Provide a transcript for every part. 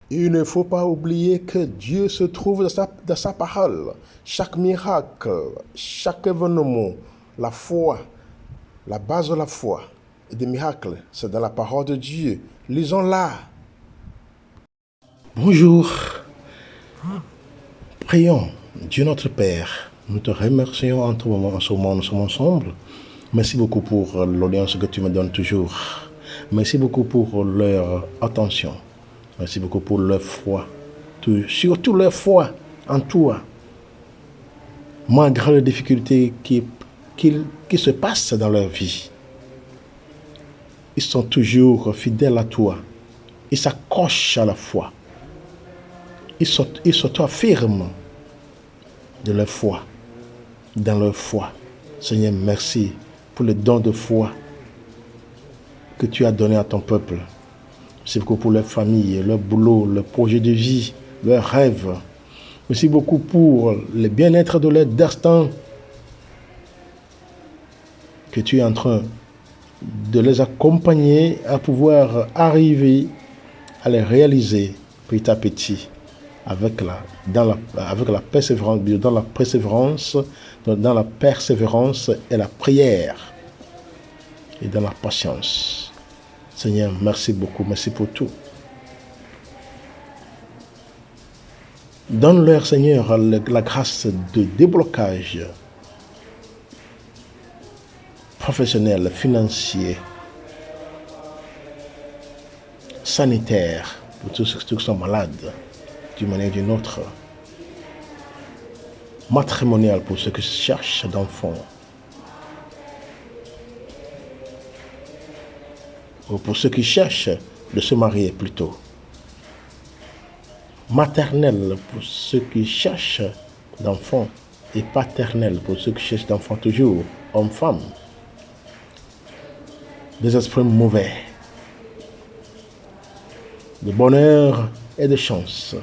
Il ne faut pas oublier que Dieu se trouve dans sa parole. Chaque miracle, chaque événement, la foi, la base de la foi et des miracles, c'est dans la parole de Dieu. Lisons-la. Bonjour. Prions. Dieu notre Père, nous te remercions en ce moment, nous sommes ensemble. Merci beaucoup pour l'audience que tu me donnes toujours. Merci beaucoup pour leur attention. Merci beaucoup pour leur foi. Surtout leur foi en toi. Malgré les difficultés qui se passent dans leur vie, ils sont toujours fidèles à toi. Ils s'accrochent à la foi. Ils s'auto-affirment de leur foi, dans leur foi. Seigneur, merci pour le don de foi que tu as donné à ton peuple. Merci beaucoup pour leur famille, leur boulot, leur projet de vie, leurs rêves. Merci beaucoup pour le bien-être de leur destin que tu es en train de les accompagner à pouvoir arriver à les réaliser petit à petit avec la persévérance et la prière et dans la patience. Seigneur, merci beaucoup, merci pour tout. Donne-leur, Seigneur, la grâce de déblocage professionnel, financier, sanitaire, pour tous ceux qui sont malades, d'une manière ou d'une autre, matrimonial pour ceux qui cherchent d'enfants, ou pour ceux qui cherchent de se marier plutôt, maternel pour ceux qui cherchent d'enfants et paternel pour ceux qui cherchent d'enfants toujours, hommes-femmes, des esprits mauvais, de bonheur et de chance,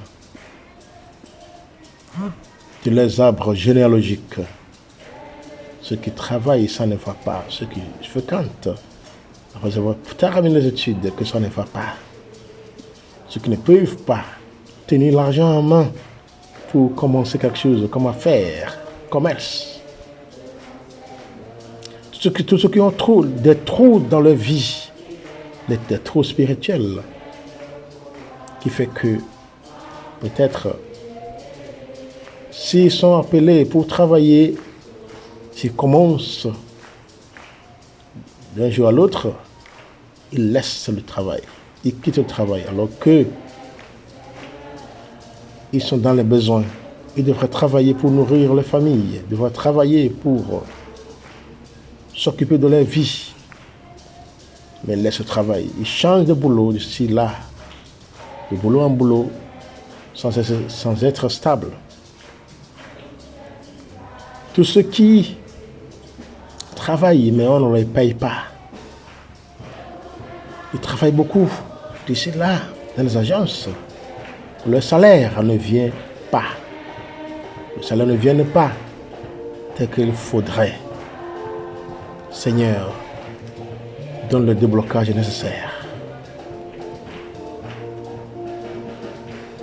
de les arbres généalogiques, ceux qui travaillent, ça ne va pas, ceux qui fréquentent, après avoir terminé les études, que ça ne va pas, ceux qui ne peuvent pas tenir l'argent en main pour commencer quelque chose, comme affaire, commerce. Tous ceux qui ont des trous dans leur vie, des trous spirituels, qui fait que peut-être s'ils sont appelés pour travailler, s'ils commencent d'un jour à l'autre, ils laissent le travail, ils quittent le travail, alors que ils sont dans les besoins. Ils devraient travailler pour nourrir les familles, ils devraient travailler pour s'occuper de leur vie. Mais ils laissent le travail. Ils changent de boulot d'ici là, de boulot en boulot, sans être stable. Tous ceux qui travaillent, mais on ne les paye pas. Ils travaillent beaucoup d'ici là, dans les agences. Le salaire ne vient pas. Le salaire ne vient pas tel qu'il faudrait. Seigneur, donne le déblocage nécessaire.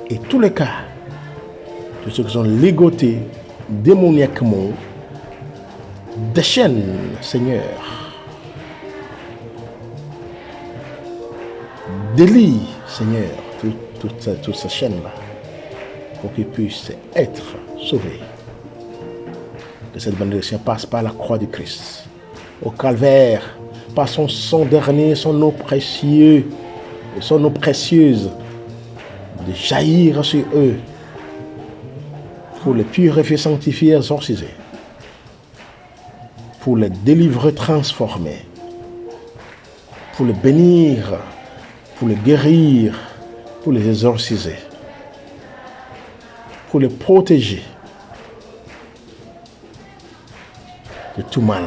Et tous les cas de ceux qui sont ligotés démoniaquement, déchaîne, Seigneur. Délie, Seigneur, toute cette chaîne-là, pour qu'ils puissent être sauvés. Que cette bénédiction passe par la croix du Christ, au calvaire, par son sang dernier, son eau précieuse, de jaillir sur eux, pour les purifier, sanctifier, exorciser, pour les délivrer, transformer, pour les bénir, pour les guérir, pour les exorciser, pour les protéger de tout mal,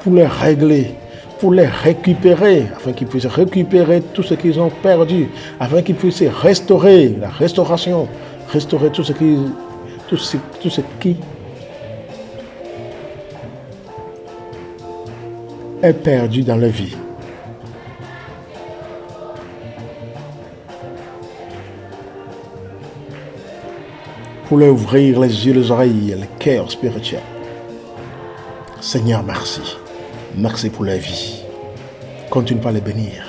pour les régler, pour les récupérer, afin qu'ils puissent récupérer tout ce qu'ils ont perdu, afin qu'ils puissent restaurer, la restauration, restaurer tout ce qui est perdu dans leur vie. pour leur ouvrir les yeux, les oreilles, le cœur spirituel. Seigneur, merci. Merci pour leur vie. Continue par les bénir.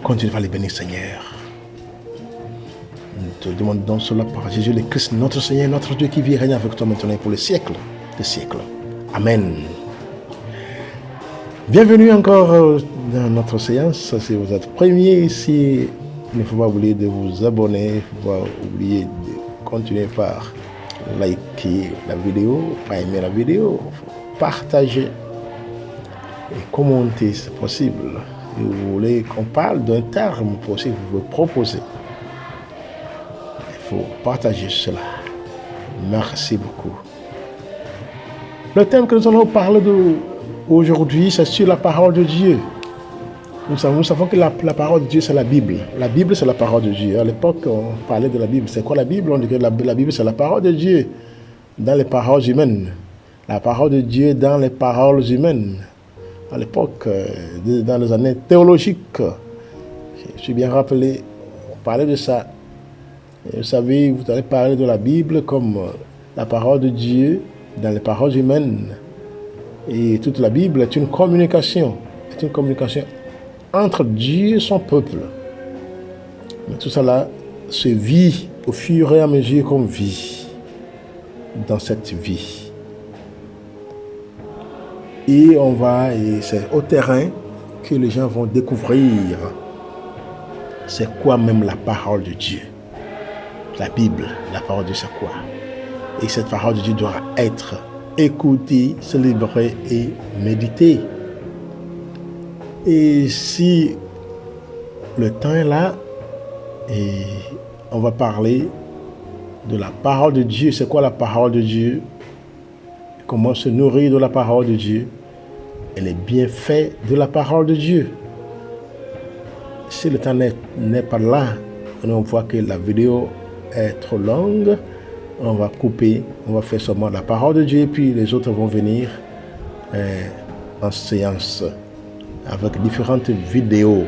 Continue par les bénir, Seigneur. Nous te demandons cela par Jésus le Christ, notre Seigneur, notre Dieu qui vit et règne avec toi maintenant et pour les siècles des siècles. Amen. Bienvenue encore dans notre séance. Si vous êtes premier ici, il ne faut pas oublier de vous abonner. Il ne faut pas oublier de continuer par liker la vidéo, pas aimer la vidéo, partager et commenter, c'est possible. Si vous voulez qu'on parle d'un terme possible, vous pouvez proposer. Il faut partager cela. Merci beaucoup. Le thème que nous allons parler aujourd'hui, c'est sur la parole de Dieu. Nous savons que la parole de Dieu, c'est la Bible. La Bible, c'est la parole de Dieu. À l'époque, on parlait de la Bible. C'est quoi la Bible? On dit que la Bible, c'est la parole de Dieu dans les paroles humaines. La parole de Dieu dans les paroles humaines. À l'époque, dans les années théologiques, je suis bien rappelé, on parlait de ça. Et vous savez, vous allez parler de la Bible comme la parole de Dieu dans les paroles humaines. Et toute la Bible est une communication entre Dieu et son peuple. Mais tout cela se vit au fur et à mesure qu'on vit dans cette vie. Et c'est au terrain que les gens vont découvrir c'est quoi même la parole de Dieu. La Bible, la parole de Dieu, c'est quoi? Et cette parole de Dieu doit être écoutée, célébrée et méditée. Et si le temps est là, et on va parler de la parole de Dieu. C'est quoi la parole de Dieu? Comment se nourrir de la parole de Dieu et les bienfaits de la parole de Dieu. Si le temps n'est pas là, on voit que la vidéo est trop longue, on va couper, on va faire seulement la parole de Dieu et puis les autres vont venir en séance avec différentes vidéos.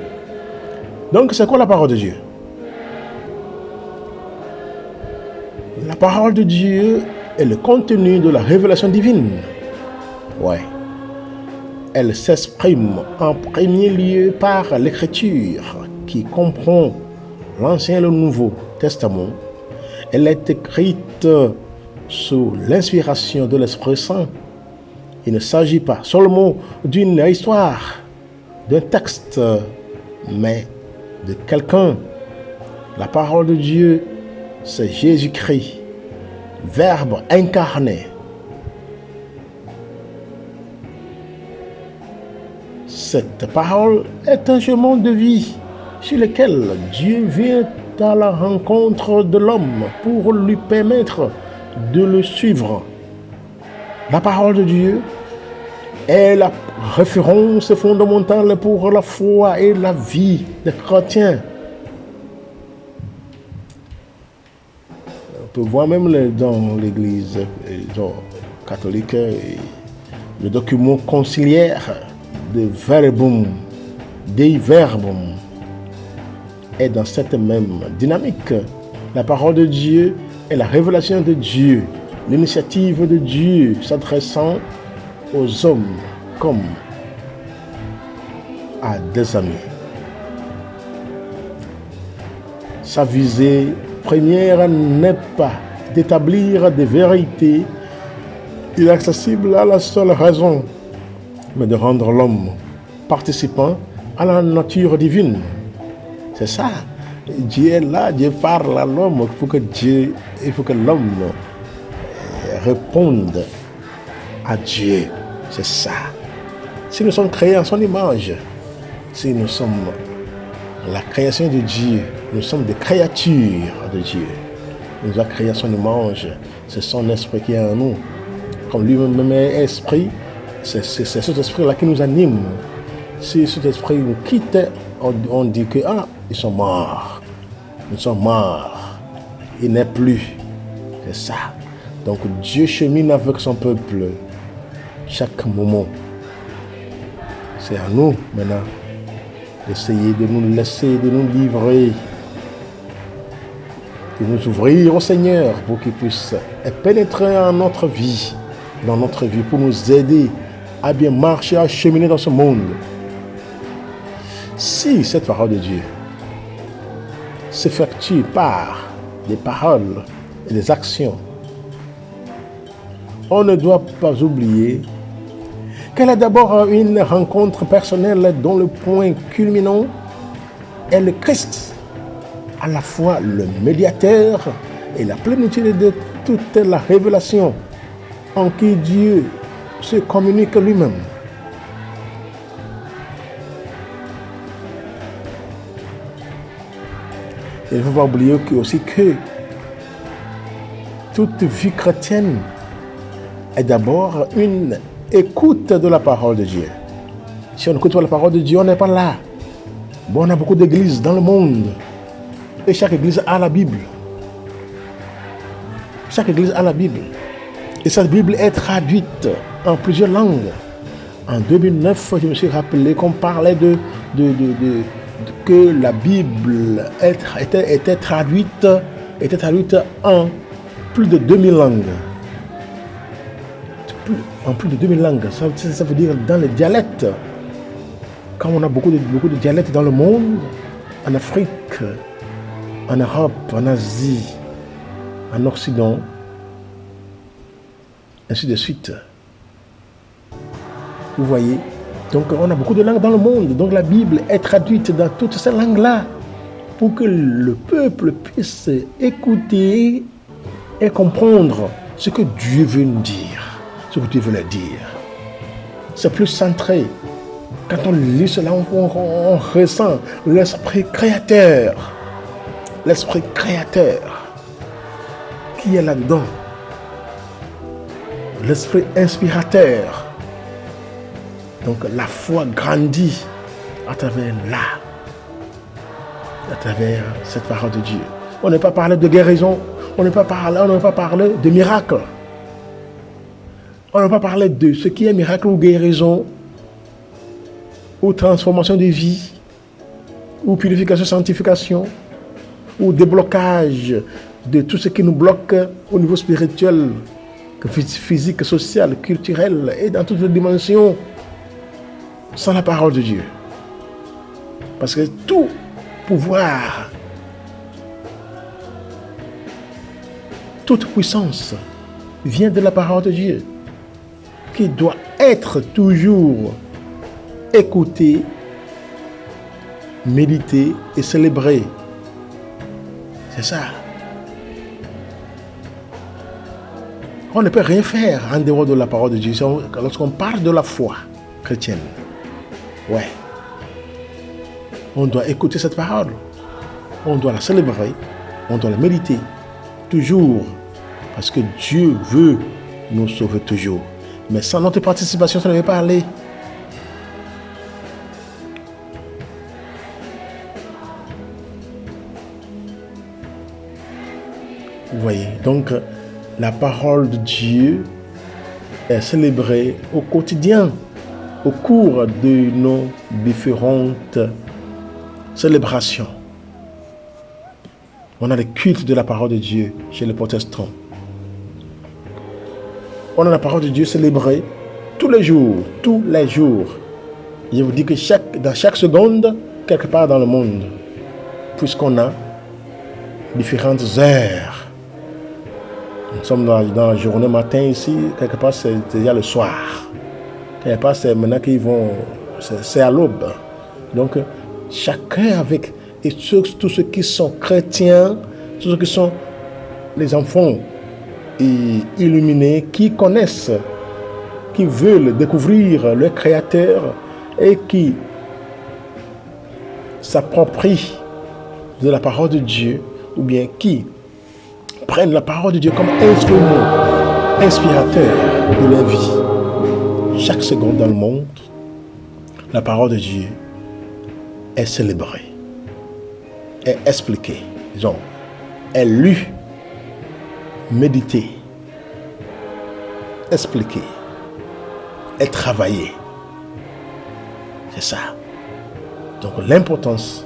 Donc, c'est quoi la parole de Dieu? La parole de Dieu est le contenu de la révélation divine. Ouais. Elle s'exprime en premier lieu par l'écriture qui comprend l'Ancien et le Nouveau Testament. Elle est écrite sous l'inspiration de l'Esprit Saint. Il ne s'agit pas seulement d'une histoire, d'un texte, mais de quelqu'un. La parole de Dieu, c'est Jésus-Christ, Verbe incarné. Cette parole est un chemin de vie sur lequel Dieu vient à la rencontre de l'homme pour lui permettre de le suivre. La parole de Dieu est la référence fondamentale pour la foi et la vie des chrétiens. On peut voir même dans l'Église catholique le document conciliaire de Verbum, Dei Verbum, est dans cette même dynamique. La parole de Dieu est la révélation de Dieu, l'initiative de Dieu s'adressant aux hommes comme à des amis. Sa visée première n'est pas d'établir des vérités inaccessibles à la seule raison, mais de rendre l'homme participant à la nature divine. C'est ça. Dieu est là, Dieu parle à l'homme. Il faut que l'homme réponde à Dieu. C'est ça. Si nous sommes créés en son image, si nous sommes la création de Dieu, nous sommes des créatures de Dieu. Il nous a créé à son image. C'est son esprit qui est en nous. Comme lui-même est esprit, c'est cet esprit-là qui nous anime. Si cet esprit nous quitte, on dit que ils sont morts. Ils sont morts. Il n'est plus. C'est ça. Donc Dieu chemine avec son peuple chaque moment. C'est à nous maintenant d'essayer de nous laisser, de nous livrer et nous ouvrir au Seigneur pour qu'il puisse pénétrer en notre vie, dans notre vie, pour nous aider à bien marcher, à cheminer dans ce monde. Si cette parole de Dieu s'effectue par des paroles et des actions, on ne doit pas oublier qu'elle est d'abord une rencontre personnelle dont le point culminant est le Christ, à la fois le médiateur et la plénitude de toute la révélation en qui Dieu se communique lui-même. Il ne faut pas oublier aussi que toute vie chrétienne est d'abord une écoute de la parole de Dieu. Si on n'écoute pas la parole de Dieu, on n'est pas là. Bon, on a beaucoup d'églises dans le monde. Et chaque église a la Bible. Chaque église a la Bible. Et cette Bible est traduite en plusieurs langues. En 2009, je me suis rappelé qu'on parlait que la Bible était traduite en plus de 2000 langues. En plus de 2000 langues. Ça veut dire dans les dialectes. Quand on a beaucoup de dialectes dans le monde, en Afrique, en Europe, en Asie, en Occident, ainsi de suite. Vous voyez, donc on a beaucoup de langues dans le monde. Donc la Bible est traduite dans toutes ces langues-là pour que le peuple puisse écouter et comprendre ce que Dieu veut nous dire, ce que Dieu veut leur dire. C'est plus centré. Quand on lit cela, on ressent l'esprit créateur. L'esprit créateur qui est là-dedans. L'esprit inspirateur. Donc la foi grandit à travers cette parole de Dieu. On n'est pas parlé de guérison, on n'est pas parlé de miracle. On n'a pas parlé de ce qui est miracle ou guérison, ou transformation de vie, ou purification, sanctification, ou déblocage de tout ce qui nous bloque au niveau spirituel, physique, social, culturel et dans toutes les dimensions, sans la parole de Dieu. Parce que tout pouvoir, toute puissance vient de la parole de Dieu, qui doit être toujours écoutée, méditée et célébrée. C'est ça. On ne peut rien faire en dehors de la parole de Dieu. Lorsqu'on parle de la foi chrétienne, ouais, on doit écouter cette parole. On doit la célébrer. On doit la méditer. Toujours. Parce que Dieu veut nous sauver toujours. Mais sans notre participation, ça ne va pas aller. Vous voyez, donc la parole de Dieu est célébrée au quotidien, au cours de nos différentes célébrations. On a le culte de la parole de Dieu chez les protestants. On a la parole de Dieu célébrée tous les jours. Je vous dis que dans chaque seconde, quelque part dans le monde, puisqu'on a différentes heures. Nous sommes dans la journée matin ici, quelque part c'est déjà le soir. Quelque part c'est maintenant qu'ils vont, c'est à l'aube. Donc chacun avec, et tous ceux qui sont chrétiens, tous ceux qui sont les enfants illuminés, qui connaissent, qui veulent découvrir le Créateur et qui s'approprient de la parole de Dieu, ou bien qui prennent la parole de Dieu comme instrument inspirateur de leur vie. Chaque seconde dans le monde, la parole de Dieu est célébrée, est expliquée, disons, est lue, méditée, expliquée, est travaillée. C'est ça. Donc l'importance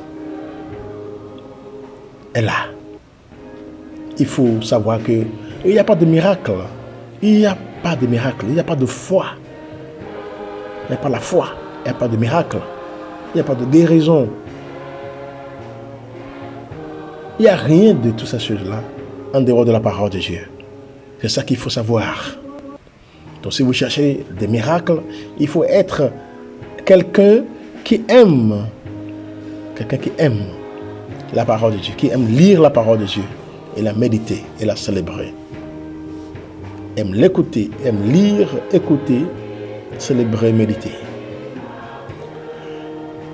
est là. il faut savoir que il n'y a pas de miracle. Il n'y a pas de miracle. Il n'y a pas de foi. Il n'y a pas la foi. Il n'y a pas de miracle. Il n'y a pas de guérison. Il n'y a rien de toutes ces choses-là en dehors de la parole de Dieu. C'est ça qu'il faut savoir. Donc si vous cherchez des miracles, il faut être quelqu'un qui aime. Quelqu'un qui aime la parole de Dieu, qui aime lire la parole de Dieu et la méditer et la célébrer. Aime l'écouter, aime lire, écouter, célébrer, méditer.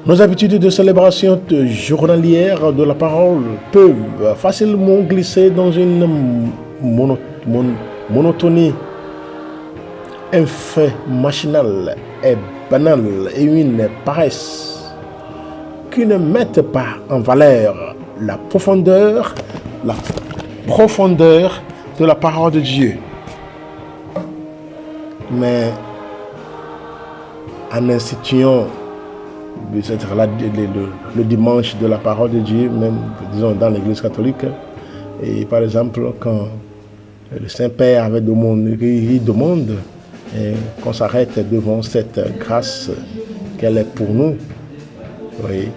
Nos habitudes de célébration journalière de la parole peuvent facilement glisser dans une monotonie, un fait machinal et banal et une paresse qui ne mettent pas en valeur la profondeur de la parole de Dieu. Mais en instituant le dimanche de la parole de Dieu, même disons dans l'église catholique, et par exemple quand le Saint-Père avait demandé, il demande qu'on s'arrête devant cette grâce qu'elle est pour nous. Oui.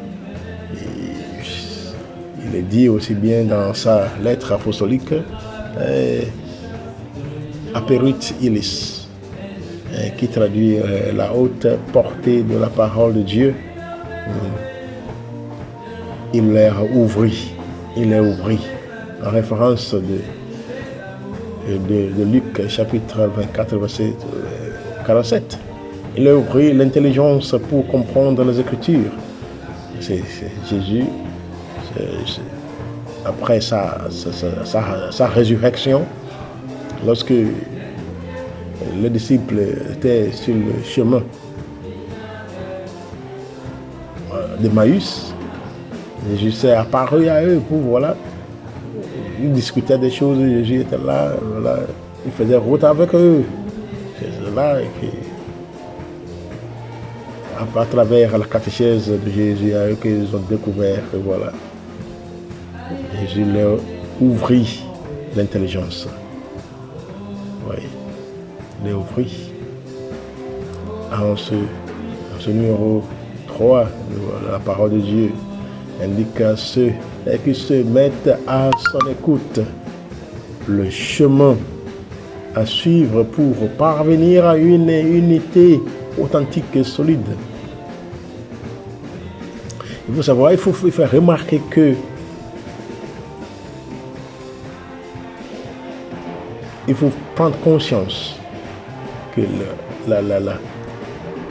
Il est dit aussi bien dans sa lettre apostolique, Aperuit Illis, qui traduit la haute portée de la parole de Dieu. Il les ouvrit, en référence de Luc chapitre 24 verset 47. Il a ouvert l'intelligence pour comprendre les Écritures. C'est Jésus, après sa résurrection, lorsque les disciples étaient sur le chemin d'Emmaüs, Jésus s'est apparu à eux pour, voilà, ils discutaient des choses, Jésus était là, voilà, il faisait route avec eux. C'est là à travers la catéchèse de Jésus à eux qu'ils ont découvert que voilà, Jésus leur ouvrit l'intelligence. Oui, leur ouvrit. En ce numéro 3 de la parole de Dieu indique à ceux qui se mettent à son écoute le chemin à suivre pour parvenir à une unité authentique et solide. Il faut savoir, il faut faire remarquer que il faut prendre conscience que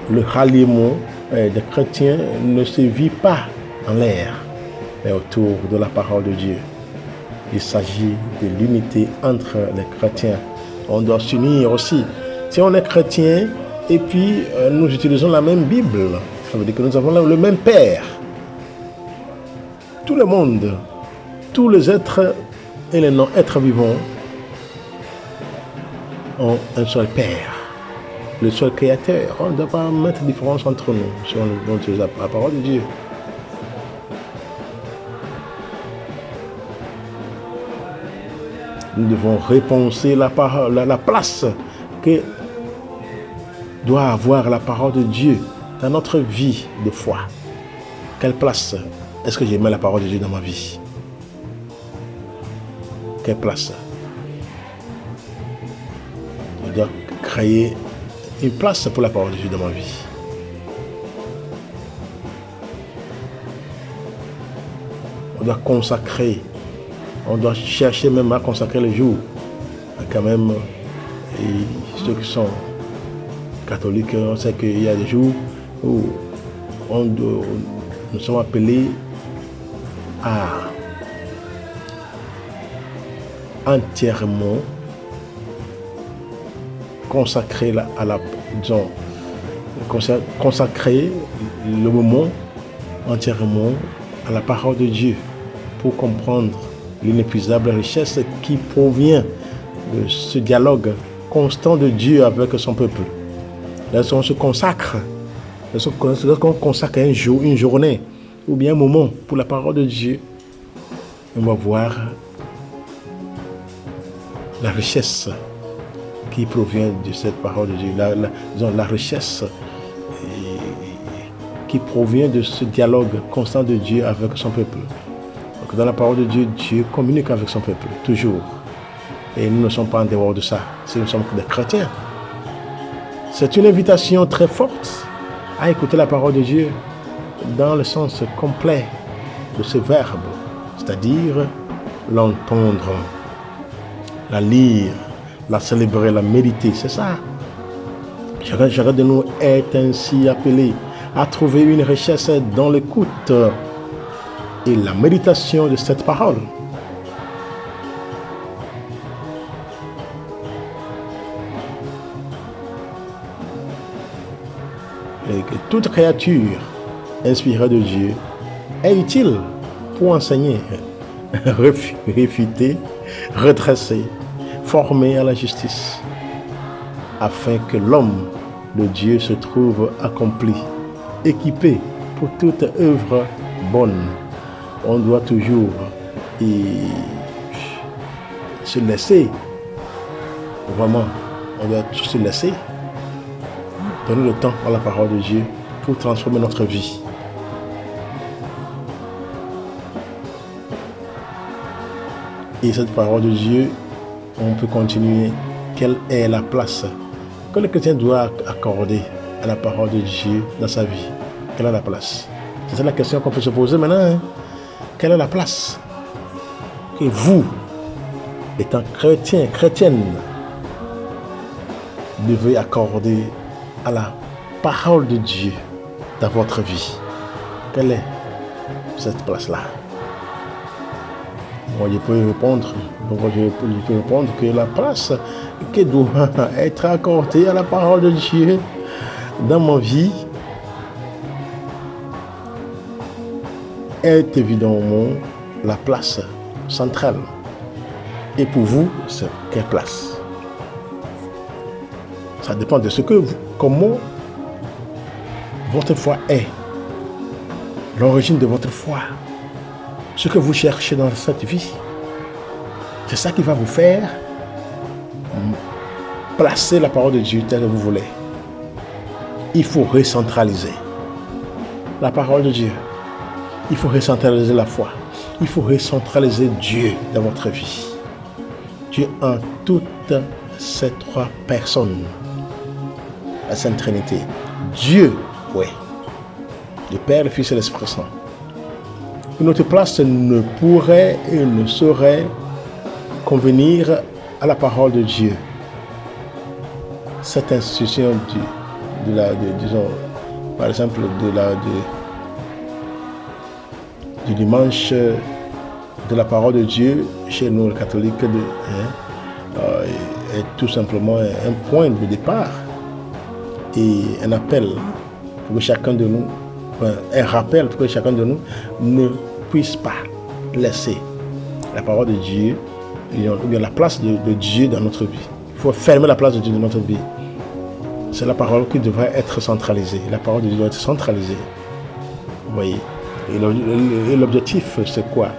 le ralliement des chrétiens ne se vit pas en l'air, mais autour de la parole de Dieu. Il s'agit de l'unité entre les chrétiens. On doit s'unir aussi. Si on est chrétien et puis nous utilisons la même Bible, ça veut dire que nous avons le même Père. Tout le monde, tous les êtres et les non-êtres vivants ont un seul Père, le seul Créateur. On ne doit pas mettre de différence entre nous si on utilise la parole de Dieu. Nous devons repenser la place que doit avoir la parole de Dieu dans notre vie de foi. Quelle place est-ce que j'ai mis la parole de Dieu dans ma vie? Quelle place? Je dois créer une place pour la parole de Dieu dans ma vie. On doit consacrer. On doit chercher même à consacrer le jour. Quand même, et ceux qui sont catholiques, on sait qu'il y a des jours où nous sommes appelés à entièrement consacrer consacrer le moment entièrement à la parole de Dieu pour comprendre l'inépuisable richesse qui provient de ce dialogue constant de Dieu avec son peuple. Lorsqu'on se consacre, lorsqu'on consacre un jour, une journée ou bien un moment pour la parole de Dieu, on va voir la richesse qui provient de cette parole de Dieu, disons, la richesse qui provient de ce dialogue constant de Dieu avec son peuple. Donc, dans la parole de Dieu, Dieu communique avec son peuple, toujours. Et nous ne sommes pas en dehors de ça, si nous sommes des chrétiens. C'est une invitation très forte à écouter la parole de Dieu dans le sens complet de ce verbe, c'est-à-dire l'entendre, la lire, la célébrer, la méditer, c'est ça. Chacun de nous est ainsi appelé à trouver une richesse dans l'écoute et la méditation de cette parole. Et que toute créature inspirée de Dieu est utile pour enseigner, réfuter, redresser, former à la justice, afin que l'homme de Dieu se trouve accompli, équipé pour toute œuvre bonne. On doit toujours se laisser, vraiment, on doit se laisser donner le temps à la parole de Dieu pour transformer notre vie. Et cette parole de Dieu, on peut continuer. Quelle est la place que le chrétien doit accorder à la parole de Dieu dans sa vie? Quelle est la place? C'est la question qu'on peut se poser maintenant. Quelle est la place que vous, étant chrétien, chrétienne, devez accorder à la parole de Dieu dans votre vie? Quelle est cette place-là? Moi, je peux répondre que la place qui doit être accordée à la parole de Dieu dans ma vie est évidemment la place centrale. Et pour vous, c'est quelle place? Ça dépend de comment votre foi est, l'origine de votre foi, ce que vous cherchez dans cette vie. C'est ça qui va vous faire placer la parole de Dieu telle que vous voulez. Il faut recentraliser la parole de Dieu. Il faut recentraliser la foi. Il faut recentraliser Dieu dans votre vie. Dieu en toutes ces trois personnes. La Sainte Trinité. Dieu, oui. Le Père, le Fils et l'Esprit Saint. Notre place ne pourrait et ne saurait convenir à la parole de Dieu. Cette institution disons, par exemple, du dimanche de la parole de Dieu, chez nous, les catholiques, est tout simplement un point de départ et un appel pour que chacun de nous, un rappel pour que chacun de nous ne puisse pas laisser la parole de Dieu, ou bien la place de Dieu dans notre vie. Il faut fermer la place de Dieu dans notre vie. C'est la parole qui devrait être centralisée. La parole de Dieu doit être centralisée. Vous voyez. Et l'objectif, c'est quoi?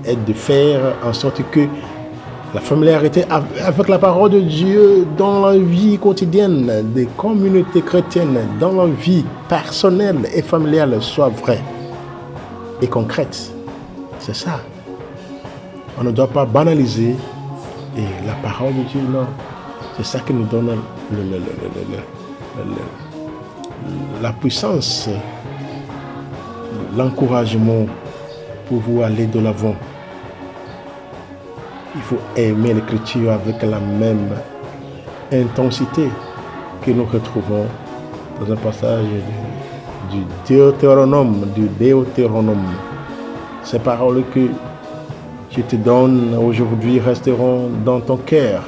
Est de faire en sorte que la familiarité avec la parole de Dieu dans la vie quotidienne des communautés chrétiennes, dans la vie personnelle et familiale soit vraie et concrète. C'est ça. On ne doit pas banaliser et la parole de Dieu, non. C'est ça qui nous donne la puissance, l'encouragement pour vous aller de l'avant. Il faut aimer l'écriture avec la même intensité que nous retrouvons dans un passage du Deutéronome, Ces paroles que je te donne aujourd'hui resteront dans ton cœur.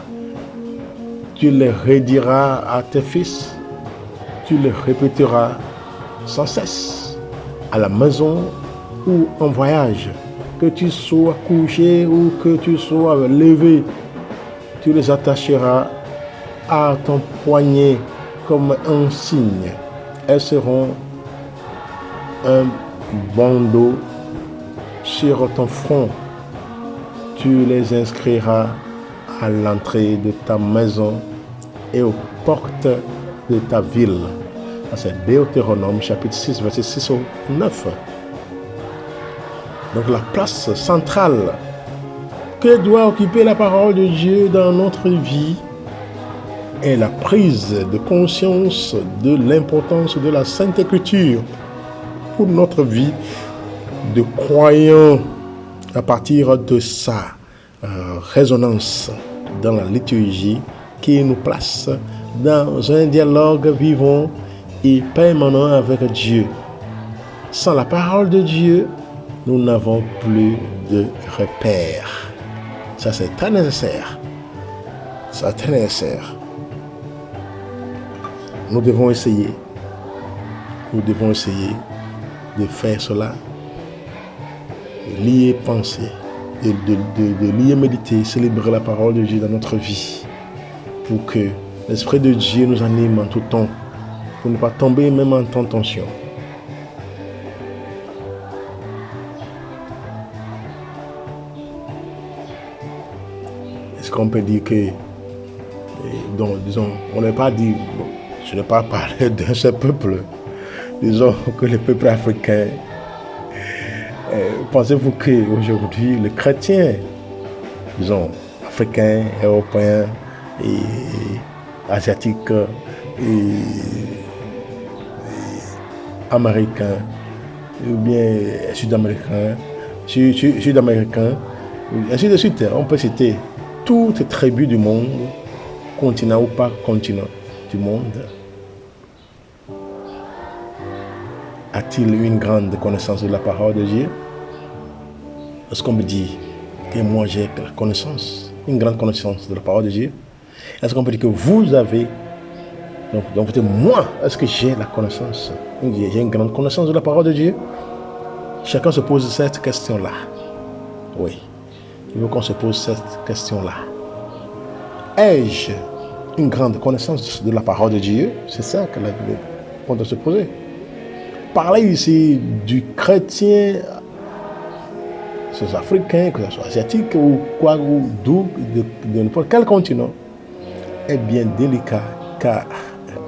Tu les rediras à tes fils, tu les répéteras sans cesse, à la maison ou en voyage, que tu sois couché ou que tu sois levé, tu les attacheras à ton poignet comme un signe. Elles seront un bandeau sur ton front. Tu les inscriras à l'entrée de ta maison et aux portes de ta ville. C'est Deutéronome chapitre 6, verset 6 au 9. Donc la place centrale que doit occuper la parole de Dieu dans notre vie est la prise de conscience de l'importance de la Sainte Écriture pour notre vie de croyants à partir de sa résonance dans la liturgie qui nous place dans un dialogue vivant et permanent avec Dieu. Sans la parole de Dieu, nous n'avons plus de repères. Ça, c'est très nécessaire. C'est très nécessaire. Nous devons essayer de faire cela, de lier pensée, de lier méditer, célébrer la parole de Dieu dans notre vie, pour que l'Esprit de Dieu nous anime en tout temps, pour ne pas tomber même en tentation. Est-ce qu'on peut dire que, donc, disons, on n'est pas dit, bon, je n'ai pas parlé d'un seul peuple, disons que le peuple africain, pensez-vous qu'aujourd'hui, les chrétiens, disons, africains, européens, et asiatiques, et américains, ou bien sud-américains, ainsi de suite, on peut citer toutes les tribus du monde, continent ou pas continent du monde, a-t-il une grande connaissance de la parole de Dieu? Est-ce qu'on me dit que moi j'ai la connaissance, une grande connaissance de la parole de Dieu? Est-ce qu'on peut dire que vous avez, donc moi, est-ce que j'ai la connaissance? J'ai une grande connaissance de la parole de Dieu? Chacun se pose cette question-là. Oui, il veut qu'on se pose cette question-là. Ai-je une grande connaissance de la parole de Dieu? C'est ça que la Bible on doit se poser. Parler ici du chrétien, que ce soit africain, que ce soit asiatique ou quoi, ou d'où, de n'importe quel continent, est bien délicat, car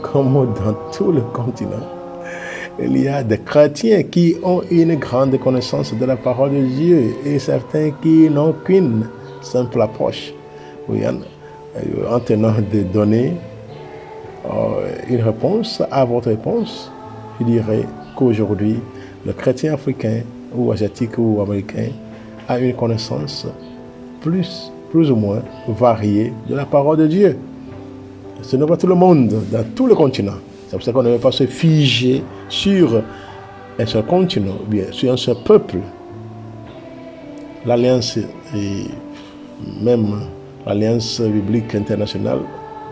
comme dans tout le continent, il y a des chrétiens qui ont une grande connaissance de la parole de Dieu et certains qui n'ont qu'une simple approche. Oui, en tenant de donner une réponse à votre réponse, je dirais qu'aujourd'hui, le chrétien africain ou asiatique ou américain a une connaissance plus ou moins variée de la parole de Dieu. Ce n'est pas tout le monde, dans tout le continent. C'est pour ça qu'on ne veut pas se figer sur un seul continent, bien sur un seul peuple. L'Alliance, et même l'Alliance biblique internationale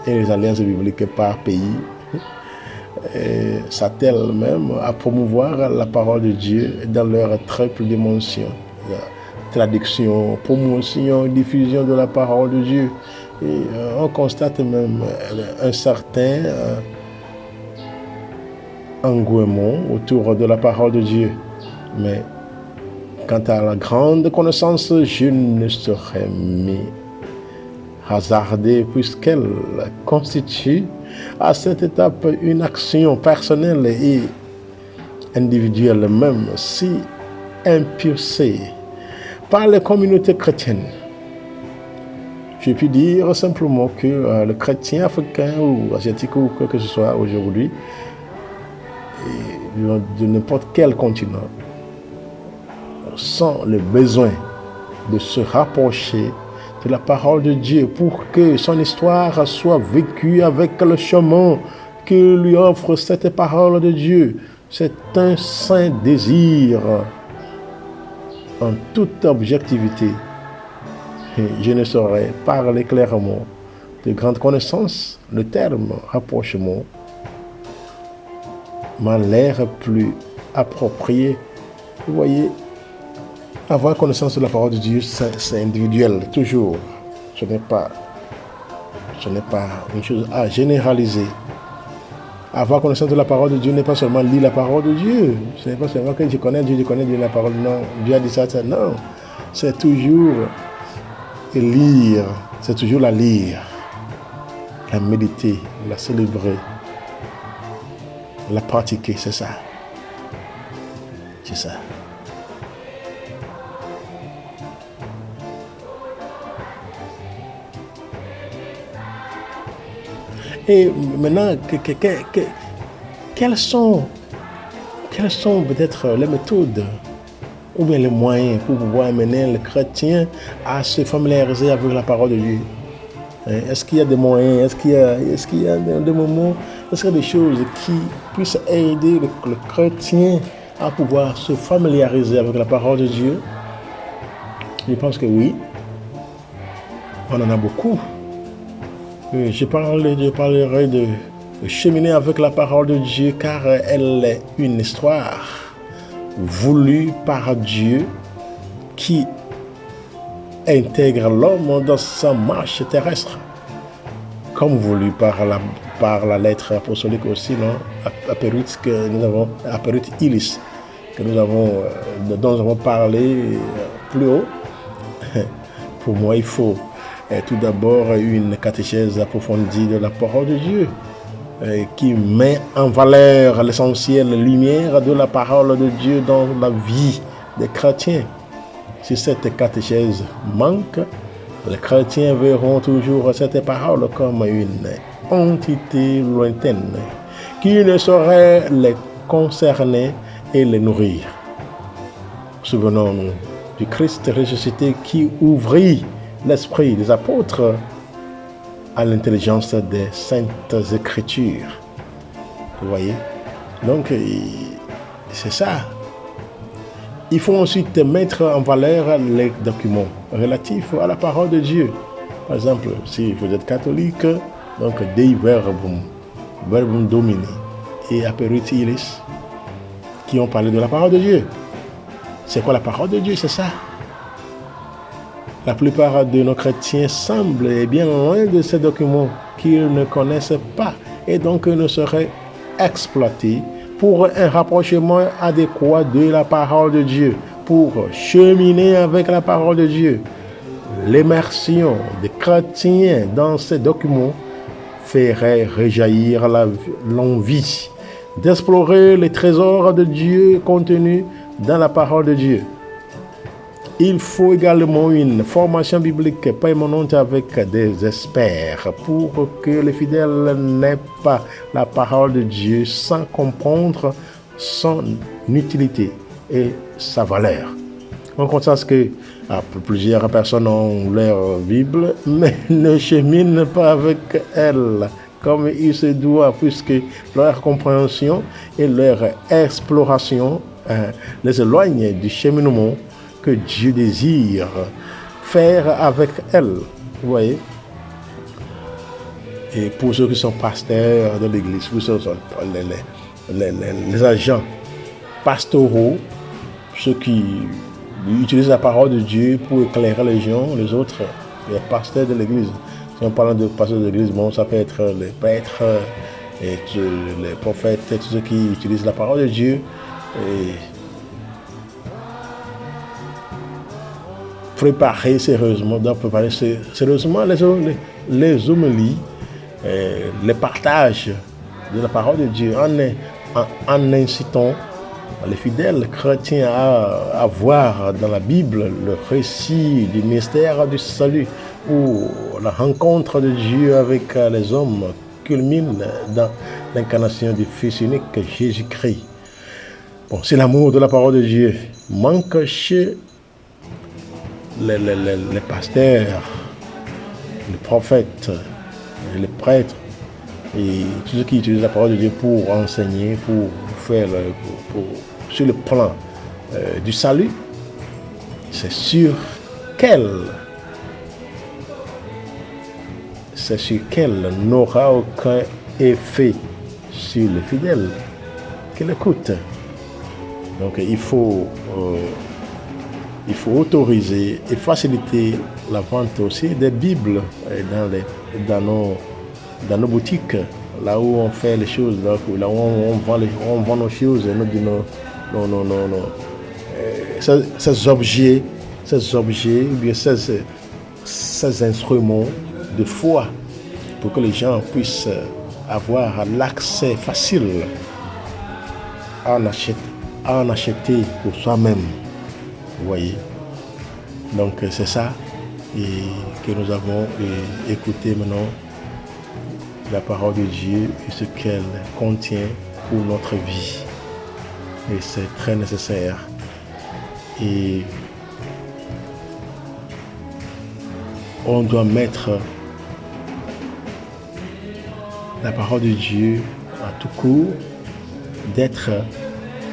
et les alliances bibliques par pays, s'attellent même à promouvoir la parole de Dieu dans leur triple dimension. Traduction, promotion, diffusion de la parole de Dieu. Et on constate même un certain engouement autour de la parole de Dieu. Mais quant à la grande connaissance, je ne saurais m'y hasarder puisqu'elle constitue à cette étape une action personnelle et individuelle, même si impulsée par les communautés chrétiennes. Je puis dire simplement que le chrétien africain ou asiatique ou quoi que ce soit aujourd'hui, de n'importe quel continent, sent le besoin de se rapprocher de la parole de Dieu pour que son histoire soit vécue avec le chemin que lui offre cette parole de Dieu. C'est un saint désir en toute objectivité. Je ne saurais parler clairement de grande connaissance. Le terme rapprochement m'a l'air plus approprié. Vous voyez, avoir connaissance de la parole de Dieu, c'est individuel, toujours. Ce n'est pas une chose à généraliser. Avoir connaissance de la parole de Dieu n'est pas seulement lire la parole de Dieu. Ce n'est pas seulement que je connais Dieu la parole. Non, Dieu a dit ça, non. C'est toujours lire c'est toujours la lire, la méditer, la célébrer, la pratiquer, c'est ça. C'est ça. Et maintenant, quelles sont peut-être les méthodes ou bien les moyens pour pouvoir amener le chrétien à se familiariser avec la parole de Dieu? Est-ce qu'il y a des moyens? Est-ce qu'il y a des moments? Est-ce qu'il y a des choses qui puissent aider le chrétien à pouvoir se familiariser avec la parole de Dieu? Je pense que oui. On en a beaucoup. Je parlerai de cheminer avec la parole de Dieu car elle est une histoire voulue par Dieu qui intègre l'homme dans sa marche terrestre, comme voulu par la lettre apostolique aussi, non? Aperut Illis, dont nous avons parlé plus haut. Pour moi, il faut tout d'abord une catéchèse approfondie de la parole de Dieu, qui met en valeur l'essentiel lumière de la parole de Dieu dans la vie des chrétiens. Si cette catéchèse manque, les chrétiens verront toujours cette parole comme une entité lointaine qui ne saurait les concerner et les nourrir. Souvenons-nous du Christ ressuscité qui ouvrit l'esprit des apôtres à l'intelligence des saintes écritures. Vous voyez? Donc, c'est ça. Il faut ensuite mettre en valeur les documents relatifs à la parole de Dieu. Par exemple, si vous êtes catholique, donc Dei Verbum Domini et Aperut Illis, qui ont parlé de la parole de Dieu. C'est quoi la parole de Dieu? C'est ça. La plupart de nos chrétiens semblent bien loin de ces documents qu'ils ne connaissent pas et donc ne seraient exploités pour un rapprochement adéquat de la parole de Dieu, pour cheminer avec la parole de Dieu. L'immersion des chrétiens dans ces documents ferait réjaillir l'envie d'explorer les trésors de Dieu contenus dans la parole de Dieu. Il faut également une formation biblique permanente avec des experts pour que les fidèles n'aient pas la parole de Dieu sans comprendre son utilité et sa valeur. On constate que plusieurs personnes ont leur Bible, mais ne cheminent pas avec elle comme il se doit, puisque leur compréhension et leur exploration les éloignent du cheminement que Dieu désire faire avec elle. Vous voyez? Et pour ceux qui sont pasteurs de l'église, pour ceux qui sont les agents pastoraux, ceux qui utilisent la parole de Dieu pour éclairer les gens, les autres, les pasteurs de l'église. Si on parle de pasteurs de l'église, bon, ça peut être les prêtres, et les prophètes, et tous ceux qui utilisent la parole de Dieu. Et préparer sérieusement les homélies, les partages de la parole de Dieu en incitant les fidèles chrétiens à voir dans la Bible le récit du mystère du salut, où la rencontre de Dieu avec les hommes culmine dans l'incarnation du Fils unique Jésus-Christ. Bon, si l'amour de la parole de Dieu manque chez les pasteurs, les prophètes, les prêtres et tous ceux qui utilisent la parole de Dieu pour enseigner, pour faire sur le plan du salut, c'est sûr qu'elle n'aura aucun effet sur les fidèles qui l'écoutent. Donc il faut autoriser et faciliter la vente aussi des Bibles dans nos boutiques, là où on fait les choses, là où on vend nos choses, ces objets, bien ces instruments de foi pour que les gens puissent avoir l'accès facile à en acheter pour soi-même. Vous voyez? Donc c'est ça et que nous avons écouté maintenant la parole de Dieu et ce qu'elle contient pour notre vie. Et c'est très nécessaire. Et on doit mettre la parole de Dieu à tout coup d'être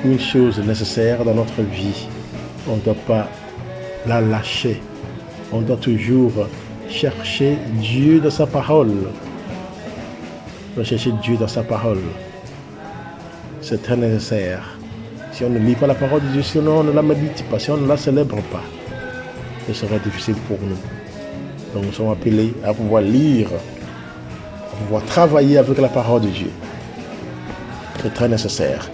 une chose nécessaire dans notre vie. On ne doit pas la lâcher. On doit toujours chercher Dieu dans sa parole. On doit chercher Dieu dans sa parole. C'est très nécessaire. Si on ne lit pas la parole de Dieu, si on ne la médite pas, si on ne la célèbre pas, ce serait difficile pour nous. Donc nous sommes appelés à pouvoir lire, à pouvoir travailler avec la parole de Dieu. C'est très nécessaire.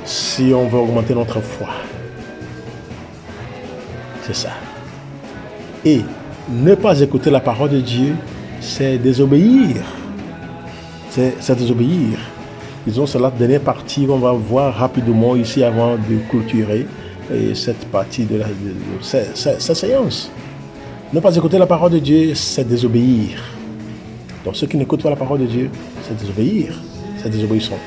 Si on veut augmenter notre foi, c'est ça. Et ne pas écouter la parole de Dieu, c'est désobéir. C'est désobéir. Disons, c'est la dernière partie qu'on va voir rapidement ici avant de clôturer cette partie de cette séance. Ne pas écouter la parole de Dieu, c'est désobéir. Donc ceux qui n'écoutent pas la parole de Dieu, c'est désobéir. C'est désobéissant.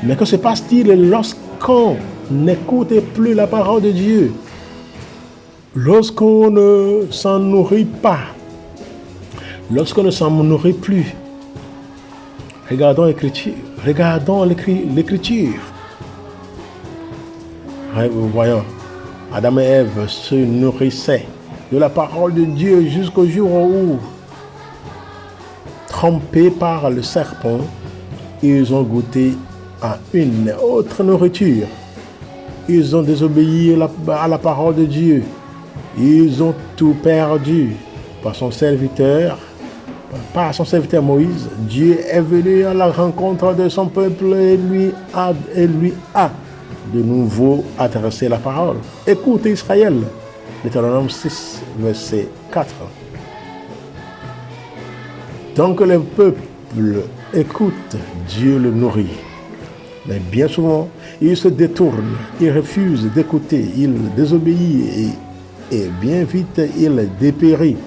Mais que se passe-t-il lorsqu'on n'écoute plus la parole de Dieu? Lorsqu'on ne s'en nourrit pas, lorsqu'on ne s'en nourrit plus, regardons l'écriture. Voyons, Adam et Ève se nourrissaient de la parole de Dieu jusqu'au jour où, trompés par le serpent, ils ont goûté à une autre nourriture. Ils ont désobéi à la parole de Dieu. Ils ont tout perdu. Par son serviteur Moïse, Dieu est venu à la rencontre de son peuple et lui a de nouveau adressé la parole. Écoute Israël, Deutéronome 6, verset 4. Tant que le peuple écoute, Dieu le nourrit. Mais bien souvent, il se détourne, il refuse d'écouter, il désobéit et bien vite il dépérit.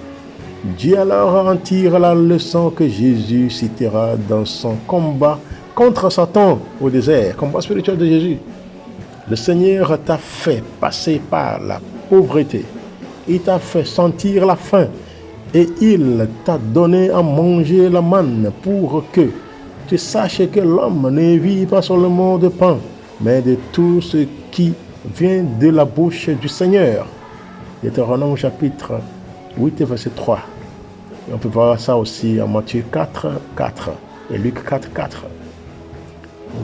Dieu alors en tire la leçon que Jésus citera dans son combat contre Satan au désert, combat spirituel de Jésus. Le Seigneur t'a fait passer par la pauvreté, il t'a fait sentir la faim et il t'a donné à manger la manne pour que tu saches que l'homme ne vit pas seulement de pain, mais de tout ce qui vient de la bouche du Seigneur. Deutéronome chapitre 8, verset 3. Et on peut voir ça aussi en Matthieu 4, 4 et Luc 4, 4.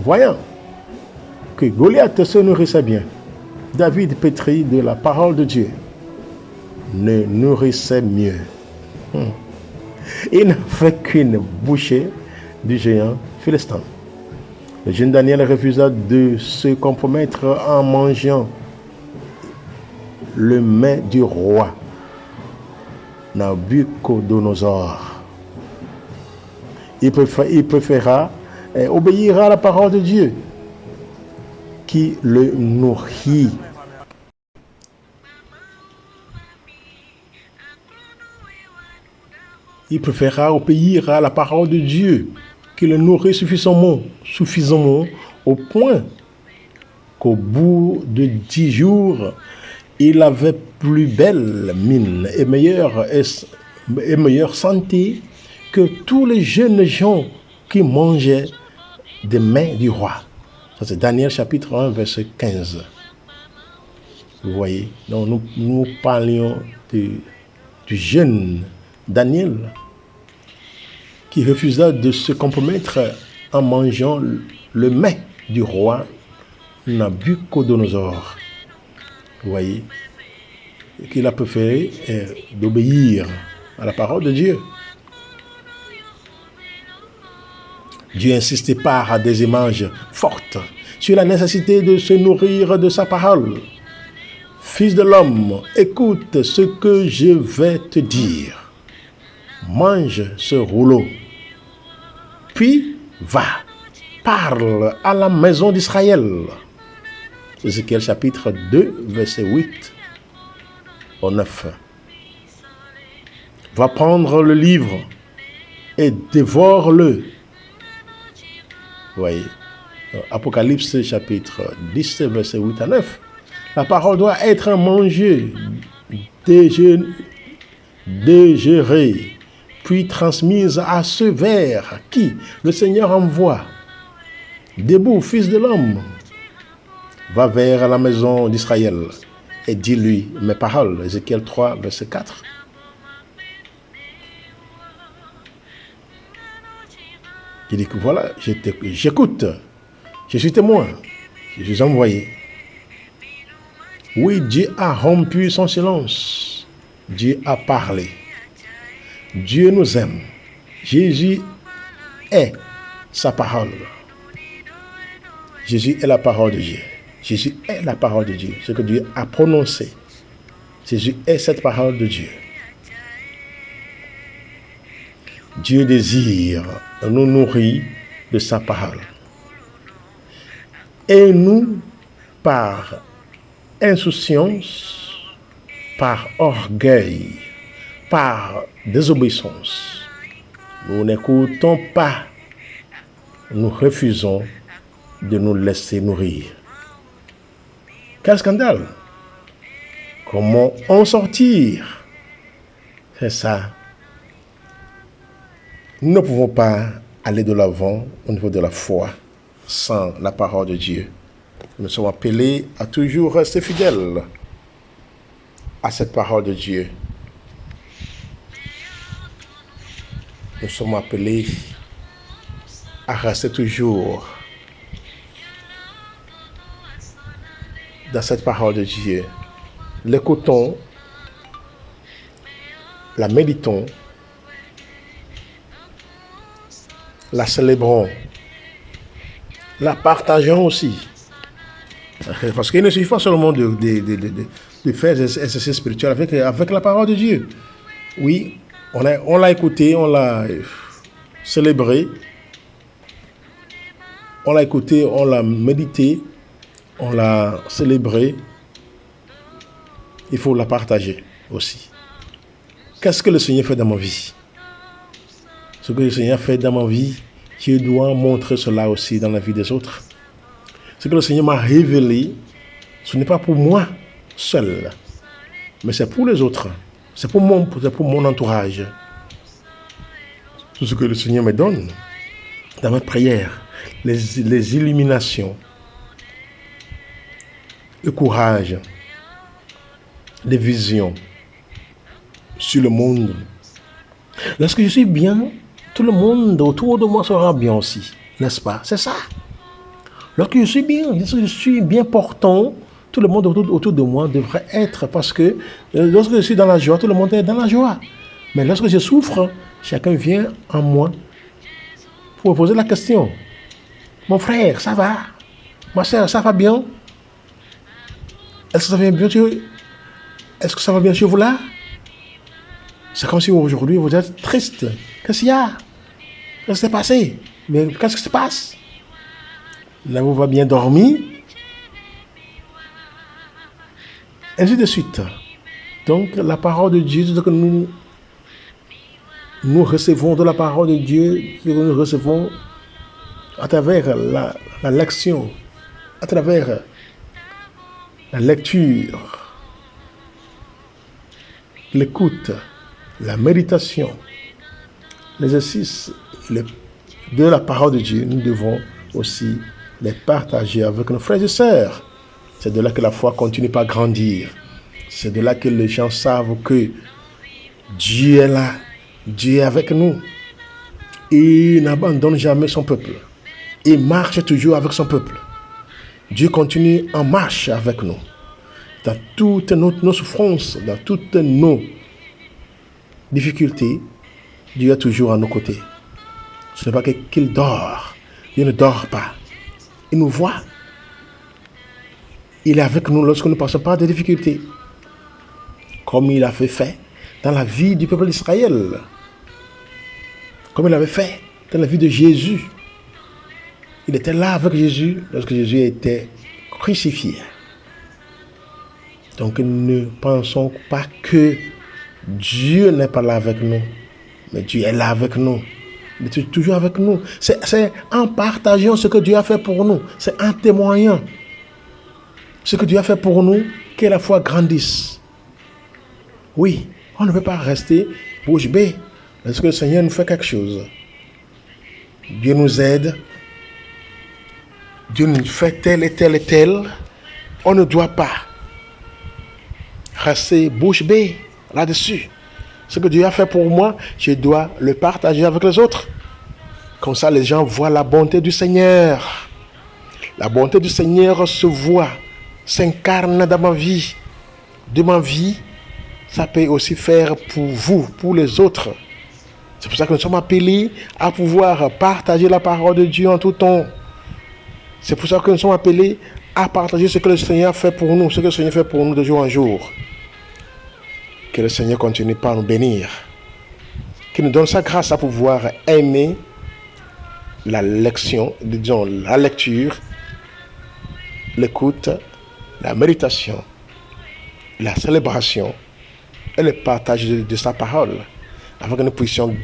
Voyons que Goliath se nourrissait bien. David, pétri de la parole de Dieu, ne nourrissait mieux. Il n'a fait qu'une bouchée du géant philistin. Le jeune Daniel refusa de se compromettre en mangeant le mets du roi Nabuchodonosor. Il préféra obéir à la parole de Dieu qui le nourrit. Il préféra obéir à la parole de Dieu qui le nourrit suffisamment au point qu'au bout de 10 jours, il avait plus belle mine et meilleure santé que tous les jeunes gens qui mangeaient des mains du roi. Ça, c'est Daniel chapitre 1, verset 15. Vous voyez, donc nous parlions du jeune Daniel qui refusa de se compromettre en mangeant le mets du roi Nabuchodonosor. Vous voyez, qu'il a préféré d'obéir à la parole de Dieu. Dieu insistait par des images fortes sur la nécessité de se nourrir de sa parole. Fils de l'homme, écoute ce que je vais te dire. Mange ce rouleau. Puis va, parle à la maison d'Israël. Ézéchiel chapitre 2, verset 8 au 9. Va prendre le livre et dévore-le. Vous voyez, Apocalypse chapitre 10, verset 8 à 9. La parole doit être mangée, digérée, puis transmise à ceux vers qui le Seigneur envoie. Debout, fils de l'homme, va vers la maison d'Israël et dis-lui mes paroles. Ézéchiel 3, verset 4. Il dit que voilà, j'écoute, je suis témoin, je suis envoyé. Oui, Dieu a rompu son silence, Dieu a parlé, Dieu nous aime, Jésus est sa parole. Jésus est la parole de Dieu. Jésus est la parole de Dieu, ce que Dieu a prononcé. Jésus est cette parole de Dieu. Dieu désire nous nourrir de sa parole. Et nous, par insouciance, par orgueil, par désobéissance, nous n'écoutons pas, nous refusons de nous laisser nourrir. Quel scandale! Comment en sortir? C'est ça. Nous ne pouvons pas aller de l'avant au niveau de la foi sans la parole de Dieu. Nous sommes appelés à toujours rester fidèles à cette parole de Dieu. Nous sommes appelés à rester toujours dans cette parole de Dieu. L'écoutons, la méditons, la célébrons, la partageons aussi. Parce qu'il ne suffit pas seulement de faire des exercices spirituels avec la parole de Dieu. Oui, on l'a écouté, on l'a célébré, on l'a écouté, on l'a médité, on l'a célébré. Il faut la partager aussi. Qu'est-ce que le Seigneur fait dans ma vie? Ce que le Seigneur fait dans ma vie, je dois montrer cela aussi dans la vie des autres. Ce que le Seigneur m'a révélé, ce n'est pas pour moi seul, mais c'est pour les autres. C'est pour mon entourage. Tout ce que le Seigneur me donne dans ma prière, les illuminations, le courage, les visions sur le monde. Lorsque je suis bien, tout le monde autour de moi sera bien aussi, n'est-ce pas? C'est ça. Lorsque je suis bien portant, tout le monde autour de moi devrait être, parce que lorsque je suis dans la joie, tout le monde est dans la joie. Mais lorsque je souffre, chacun vient en moi pour me poser la question. Mon frère, ça va? Ma soeur, ça va bien? Est-ce que ça va bien? Est-ce que ça va bien chez vous là? C'est comme si aujourd'hui vous êtes triste. Qu'est-ce qu'il y a? Qu'est-ce qui s'est passé? Mais qu'est-ce qui se passe? Là, vous va bien dormir? Ainsi de suite. Donc, la parole de Dieu, c'est que nous recevons de la parole de Dieu, que nous recevons à travers la lection, à travers la lecture, l'écoute, la méditation, l'exercice de la parole de Dieu. Nous devons aussi les partager avec nos frères et sœurs. C'est de là que la foi continue par grandir. C'est de là que les gens savent que Dieu est là, Dieu est avec nous. Il n'abandonne jamais son peuple. Il marche toujours avec son peuple. Dieu continue en marche avec nous. Dans toutes nos souffrances, dans toutes nos difficultés, Dieu est toujours à nos côtés. Ce n'est pas qu'il dort. Dieu ne dort pas. Il nous voit. Il est avec nous lorsque nous passons par des difficultés. Comme il avait fait dans la vie du peuple d'Israël. Comme il avait fait dans la vie de Jésus. Il était là avec Jésus lorsque Jésus était crucifié. Donc ne pensons pas que Dieu n'est pas là avec nous. Mais Dieu est là avec nous. Il est toujours avec nous. C'est en partageant ce que Dieu a fait pour nous. C'est en témoignant ce que Dieu a fait pour nous que la foi grandisse. Oui, on ne peut pas rester bouche bée lorsque le Seigneur nous fait quelque chose. Dieu nous aide. Dieu nous fait tel et tel et tel. On ne doit pas rester bouche bée là-dessus. Ce que Dieu a fait pour moi, je dois le partager avec les autres. Comme ça, les gens voient la bonté du Seigneur. La bonté du Seigneur se voit, s'incarne dans ma vie. De ma vie, ça peut aussi faire pour vous, pour les autres. C'est pour ça que nous sommes appelés à pouvoir partager la parole de Dieu en tout temps. C'est pour ça que nous sommes appelés à partager ce que le Seigneur fait pour nous, ce que le Seigneur fait pour nous de jour en jour. Que le Seigneur continue par nous bénir. Qu'il nous donne sa grâce à pouvoir aimer la lection, disons la lecture, l'écoute, la méditation, la célébration et le partage de sa parole, afin que nous puissions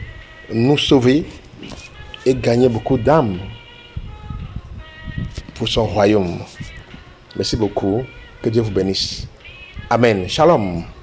nous sauver et gagner beaucoup d'âmes pour son royaume. Merci beaucoup. Que Dieu vous bénisse. Amen. Shalom.